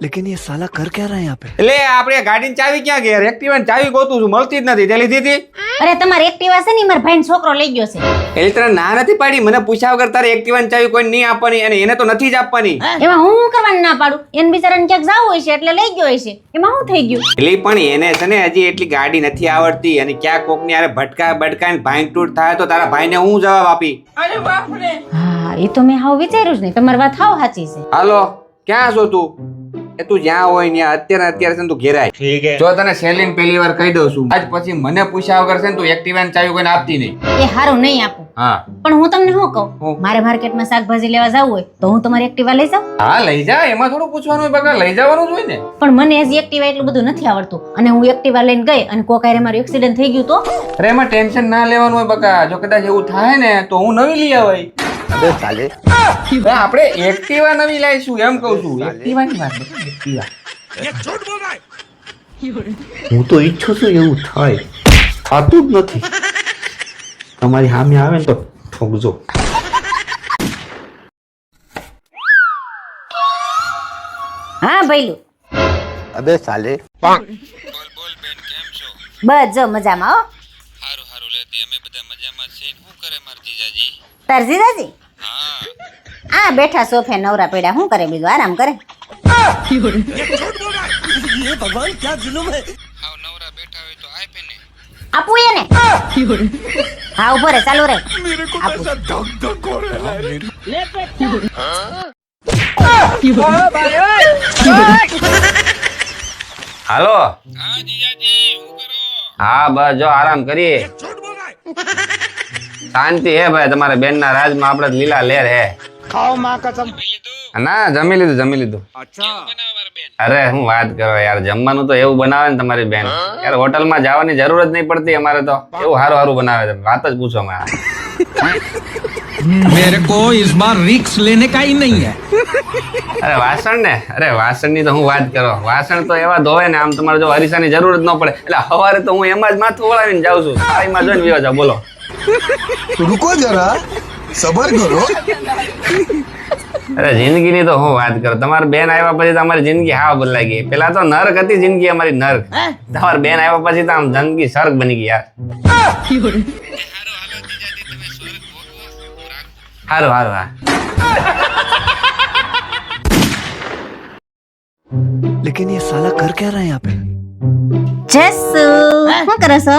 लेकिन ये साला कर क्या रहा है यहाँ पे? એટલે આપણે ગાડીની ચાવી ક્યાં ગઈ? એક્ટિવાની ચાવી ગોતું છું, મળતી જ નથી. તે લીધી હતી? અરે તમારે એક્ટિવા છે ને મારા ભાઈનો છોકરો લઈ ગયો છે. એટલે તને ના નથી પાડી? મને પૂછ્યા વગર તારે એક્ટિવાની ચાવી કોઈ નહીં આપવાની, અને એને તો નથી જ આપવાની. એમાં હું કરવાનું ના પાડું? એને બિચારાને ક્યાંક જાવું હોય છે એટલે લઈ ગયો હોય છે. એમાં શું થઈ ગયું? એટલે પણ એને છે ને હજી એટલી ગાડી નથી આવડતી, અને ક્યાં કોકની હારે ભટકા બટકાઈને ભાંગ તૂટ થાય તો તારા ભાઈને હું જવાબ આપી? હા એ તો મેં હાવ વિચાર્યું જ નહીં. તમારી વાત હાવ સાચી છે. હાલો, ક્યાં છો તું? એ તું જ્યાં હોય ત્યાં અત્યારે છે ને તું ઘેરાય. જો તને સેલિન પહેલી વાર કહી દઉં છું, આજ પછી મને પૂછ્યા વગર છે ને તું એક્ટિવાની ચાવી કોઈને આપતી નહીં. એ હારું નહીં આપું. હા પણ હું તમને શું કહું, મારે માર્કેટમાં શાકભાજી લેવા જવું હોય તો હું તમારી એક્ટિવા લઈ જાઉં? હા લઈ જા, એમાં થોડું પૂછવાનું હોય બકા, લઈ જવાનું જ હોય ને. પણ મને હજી એક્ટિવા એટલું બધું નથી આવડતું, અને હું એક્ટિવા લઈને ગઈ અને કોકારે મારું એક્સિડન્ટ થઈ ગયું તો? અરે એમાં ટેન્શન ના લેવાનું હોય બકા, જો કદાચ એવું થાય ને તો હું નવી લઈ આવાય. अबे साले આપણે એક્ટિવા નવી લાવીશું એમ કહું છું. એક્ટિવાની વાત બકા, એક્ટિવા. હું તો ઈચ્છું છું એવું થાય, થતું જ નથી. તમારી સામે આવે ને તો ઠોકજો. હા ભઈલું. अबे साले બોલ બેન, કેમ છો? બસ જો મજામાં હો. હારું હારું લેતી, અમે બધા મજામાં છીએ. શું કરે માર જીજાજી? તાર જીજાજી હા આ બેઠા સોફે નવરા પડ્યા, શું કરે બીજું? આરામ કરે. હાવ નવરા બેઠા હોય તો આપે ને. આપું એને? હા ઉભો રે, ચાલુ રે. આપું. હાલો. હા જીજાજી, શું કરો? હા બસ જો આરામ કરીએ. શાંતિ હે ભાઈ, તમારે બેન ના રાજમાં આપણે લીલા લેર હે. खाओ माँ कसम. ના જમી લીધું, જમી લીધું. અરે હું વાત કરો યાર, જમવાનું તો એવું બનાવે ને તમારી બેન, યાર હોટલમાં જવાની જરૂર જ નહીં પડતી અમારે તો. એવું સારું સારું બનાવે છે, વાત જ પૂછો માં. मेरे को इस बार रिक्स लेने का ही नहीं है. અરે વાસણ ને, અરે વાસણ ની તો હું વાત કરો, વાસણ તો એવા ધોવે ને આમ તમારે જો હરીસાની જરૂર જ ન પડે. એટલે સવારે તો હું એમાં જ માથું વળાવીને જાઉં છું, થાળીમાં જોઈને વિવા જાવ. બોલો रुको जरा सबर करो. અરે જિંદગીની તો હું વાત કરું, તમારી બેન આવ્યા પછી તો અમારી જિંદગી હાવ બદલાઈ ગઈ. પેલા તો નર્ક હતી જિંદગી અમારી, નર્ક. તમારી બેન આવ્યા પછી તો આમ જિંદગી સ્વર્ગ બની ગઈ યાર. હારું હારું હા. लेकिन ये साला कर क्या रहा है यहाँ पे? જસુ શું કરો છો?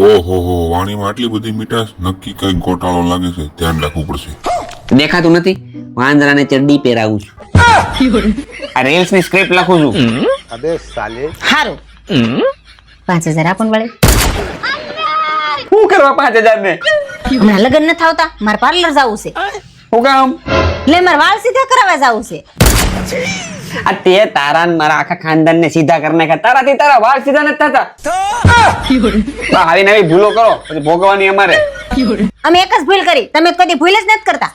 ઓહો હો, વાણીમાં આટલી બધી મીઠાશ, નક્કી કઈ ગોટાળો લાગે છે, ધ્યાન રાખવું પડશે. દેખાતું નથી? વાંદરાને ચડ્ડી પહેરાવું છું. આ રીલ્સ ની સ્ક્રિપ્ટ લખું છું. अबे साले હારું 5000 આપણ વળે. શું કરવા 5000 ને? હમણાં લગ્ન નથી આવતા, મારે પાર્લર જવું છે. શું કામ? એટલે મારે વાળ સીધા કરાવવા જવું છે. આ તે તારા ને મારા આખા ખાનદાન ને સીધા કરી નાખ્યા. તારાથી તારા વાળ સીધા નથી થતા. આવી નવી ભૂલો કરો પછી ભોગવવાની અમારે. અમે એક જ ભૂલ કરી, તમે કદી ભૂલ જ નથી કરતા.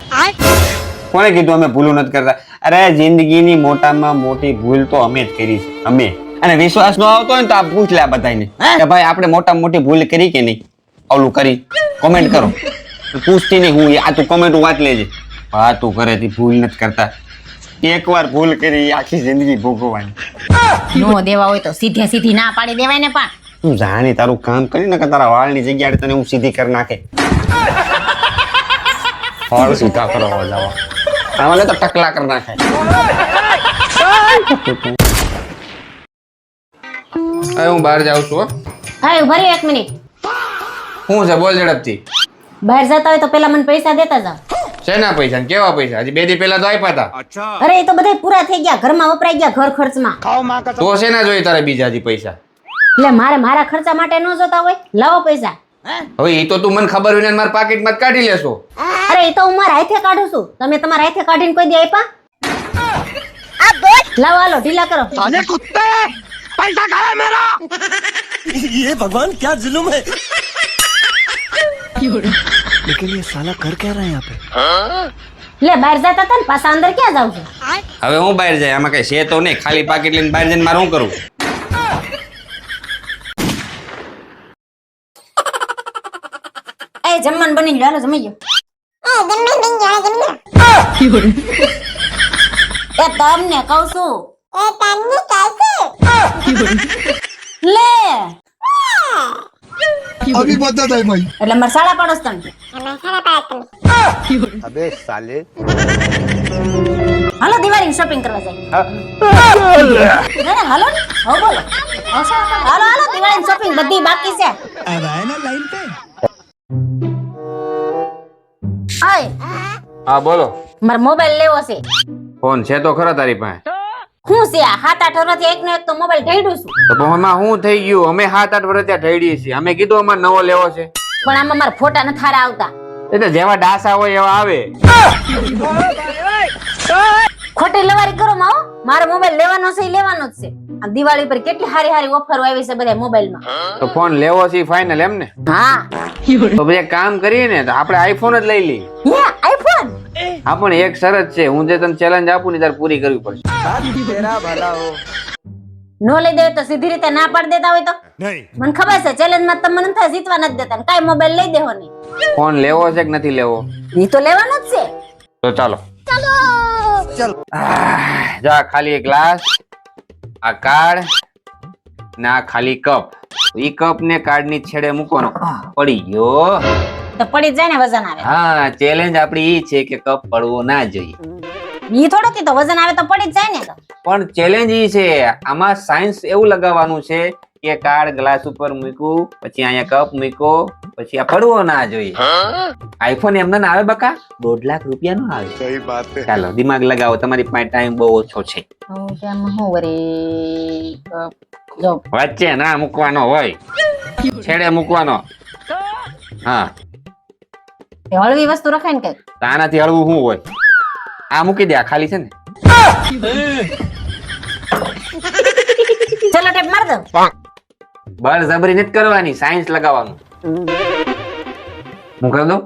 કોને કીધું અમે ભૂલો નથી કરતા? અરે જિંદગીની મોટામાં મોટી ભૂલ તો અમે જ કરી છે, અમે. અને વિશ્વાસ ન આવતો હોય ને તો આ પૂછ લે આ બધાને કે ભાઈ આપણે મોટામાં મોટી ભૂલ કરી કે નહીં. ઓલું કરી કોમેન્ટ કરો. પૂછતી નહીં હું, આ તું કોમેન્ટ વાંચ લેજે. હા તું કરે તી ભૂલ નથી કરતા. એકવાર ભૂલ કરી આખી જિંદગી ભોગવવાની. નો દેવા હોય તો સીધે સીધી ના પાડી દેવાય ને. પણ તું જાણી તારું કામ કરી ને કે તારા વાળની જગ્યાએ તને હું સીધી કરી નાખે. વાળ સીધા કરો જાવ, આમાં તો ટકલા કરી નાખે. હવે હું બહાર જાઉં છું. હા ઉભા રહ્યો 1 મિનિટ. શું છે બોલ ઝડપથી. બહાર જતા હોય તો પેલા મને પૈસા દેતા જાવ. શેના પૈસા ને કેવા પૈસા? હજી 2 દી પહેલા તો આપ્યા હતા. અરે એ તો બધા પૂરા થઈ ગયા, ઘરમાં વપરાઈ ગયા, ઘર ખર્ચમાં. खाओ माँ कसम. તો શેના જોઈએ તારે બીજા હજી પૈસા? એટલે મારે મારા ખર્ચા માટે ન જોતા હોય, લાવો પૈસા. હવે એ તો તું મને ખબર હોય ને મારા પાકીટમાં જ કાઢી લેશો. અરે એ તો હું મારા હાથે કાઢું છું, તમે તમારા હાથે કાઢીને કોઈ દી આપ્યા? લાવો હાલો ઢીલા કરો. साले कुत्ते पैसा खाया मेरा. ये भगवान क्या जुल्म है. लेकिन ये साला कर क्या रहा है यहाँ पे? લે બહાર જતા હતા ને પાછા અંદર ક્યાં જાવ છો? હવે હું બહાર જાય, આમાં કઈ છે તો નહીં. ખાલી પાકીટ લઈને બહાર જઈને મારે શું કરવું? એ જમવાનું બની ગયું, હાલો જમી ગયો. એ તમને કહું છું. લે अभी बता था भाई એટલે મારે સાડા પાડોશ તણ अबे साले હાલો દિવાળી શોપિંગ કરવા જાય ના, હાલો ને હો બોલો હાલો હાલો દિવાળી શોપિંગ બધી બાકી છે ઓય હા બોલો મારો મોબાઈલ લેવો છે ફોન છે તો ખરા તારી પાસે હું છે આ 7-8 વર્ષથી એકનો એક તો મોબાઈલ ઢેડું છું તો એમાં શું થઈ ગયું? અમે 7-8 વર્ષ ત્યાં ઢળીએ છીએ. અમે કીધું અમારે નવો લેવો છે. પણ આમાં મારા ફોટા ન થારા આવતા એટલે જેવા ડાસા હોય એવા આવે. ખોટી લવારી કરો માં હો. મારો મોબાઈલ લેવાનો છે ઈ લેવાનો જ છે. આ દિવાળી પર કેટલી હારી હારી ઓફરો આવી છે બધા મોબાઈલમાં. તો ફોન લેવો છે ફાઇનલ એમ ને? હા તો બે કામ કરીએ ને તો આપણે આઈફોન જ લઈ લઈએ. હે આઈફોન હા પણ એક શરત છે, હું જે તને ચેલેન્જ આપું ને તારે પૂરી કરવી પડશે. નો લઈ દે તો સીધી રીતે ના પાડી દેતા હોય તો મને ખબર છે ચેલેન્જ માં તમને નથી જીતવા નથી દેતા કાઈ મોબાઈલ લઈ દેવો નહીં. ફોન લેવો છે કે નથી લેવો? ઈ તો લેવાનો જ છે. તો ચાલો જા ખાલી એક ગ્લાસ, આ કાર્ડ ને આ ખાલી કપ. ઈ કપ ને કાર્ડ ની છેડે મૂકવાનો. પડી ગયો તો પડી જાય ને વજન આવે. હા ચેલેન્જ આપડી ઈ છે કે કપ પડવો ના જોઈએ. ઈ થોડો કે તો વજન આવે તો પડી જ જાય ને. તો પણ ચેલેન્જ ઈ છે, આમાં સાયન્સ એવું લગાવવાનું છે કે કાર્ડ ગ્લાસ ઉપર મૂક્યું, પછી અહીંયા કપ મૂક્યો, પછી આ પડવો ના જોઈએ. આઈફોન એમને ના આવે બકા, 1.5 લાખ રૂપિયા નો આવે. सही बात है ચાલો દિમાગ લગાવો, તમારી પાસે ટાઈમ બહુ ઓછો છે. હું કેમ હું વરી જો વચ્ચે ના મૂકવાનો હોય, છેડે મૂકવાનો. હા હળવી વસ્તુ રખાય ને કઈ. તો આનાથી હળવું શું હોય? આ મૂકી દે, આ ખાલી છે ને. ચલો ટેપ માર દો. બળજબરી નથી કરવાની, સાયન્સ લગાવવાનું. હું કરી દઉં?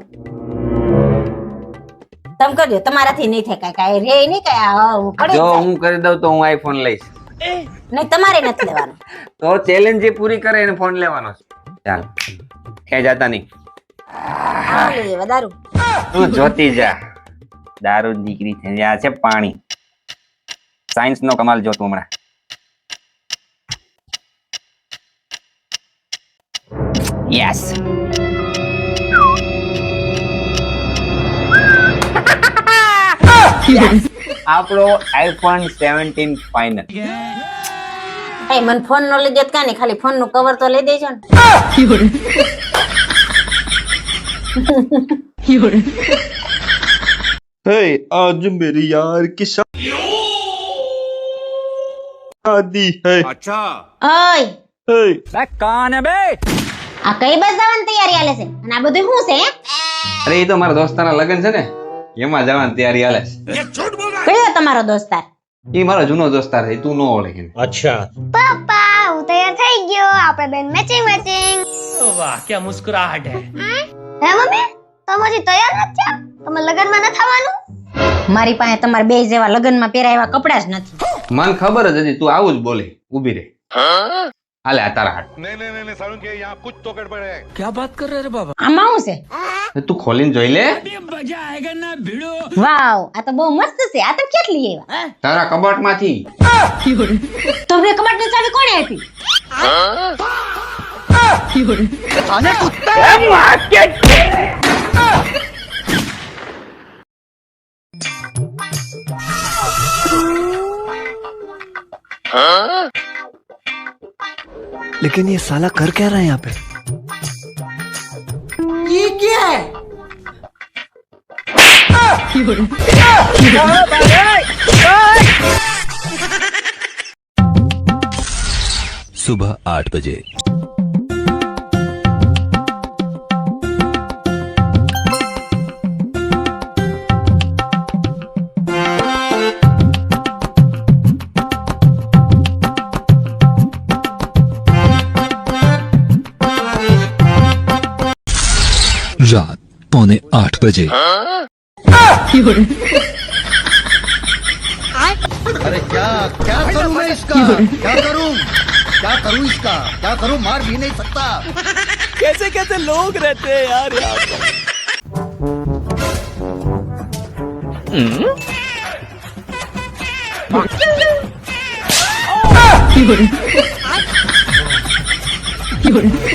તમે કરજો, તમારાથી નહીં થાય કાઈ રે નહીં કાઈ પડી જો જાય. હું કરી દઉં તો હું આઈફોન લઈશ. નહીં તમારે નથી લેવાનું. તો ચેલેન્જ જે પૂરી કરે એને ફોન લેવાનો છે. ચાલ ક્યાંય જાતા નહીં. આ લઈ લેવા દારૂ. તું જોતી જા, દારૂ દીકરી થઈ જાય છે. પાણી સાયન્સ નો કમાલ જોતું હમણાં. યસ આપણો આઈફોન 17 ફાઇનલ. એ મને ફોન નો લઈ દેત કાને, ખાલી ફોન નું કવર તો લઈ દેજો ને. हे आज मेरे यार की शादी है ઓય हे આ કઈ બસ જવાની તૈયારી હાલે છે અને આ બધું શું છે હે? અરે એ તો મારા દોસ્તાના લગ્ન છે ને, એમાં જવાની તૈયારી હાલે છે. કયો તમારો દોસ્તાર? એ મારો જૂનો દોસ્તાર છે, તું ન ઓળખે. પપ્પા હું તૈયાર થઈ ગયો, આપણે બેન મેચિંગ મેચિંગ. वाह क्या मुस्कुराहट है. હે મમ્મી તમે હજી તૈયાર નથી થયા? તમે લગનમાં ન થવાનું? મારી પાસે તમારા બે જેવા લગનમાં પહેરાય એવા કપડા જ નથી. મને ખબર જ હતી તું આવું જ બોલે. ઊભી રે, હાલે આ તારા હાથ. क्या बात कर रहे रे बाबा. આમાં શું છે? તું ખોલીને જોઈ લે. मजा आएगा ना भिड़ो. વાવ આ તો બહુ મસ્ત છે. આ તો કેટલી આવ્યા? તારા કબાટમાંથી. તમને કબાટની ચાવી કોણે આપી? लेकिन ये साला कर क्या रहा है यहाँ पे सुबह 8 बजे रात 7:45 बजे अरे क्या करूं मैं इसका क्या करूं इसका क्या करूं मार भी नहीं सकता कैसे कैसे लोग रहते हैं यार यहाँ पर. હે?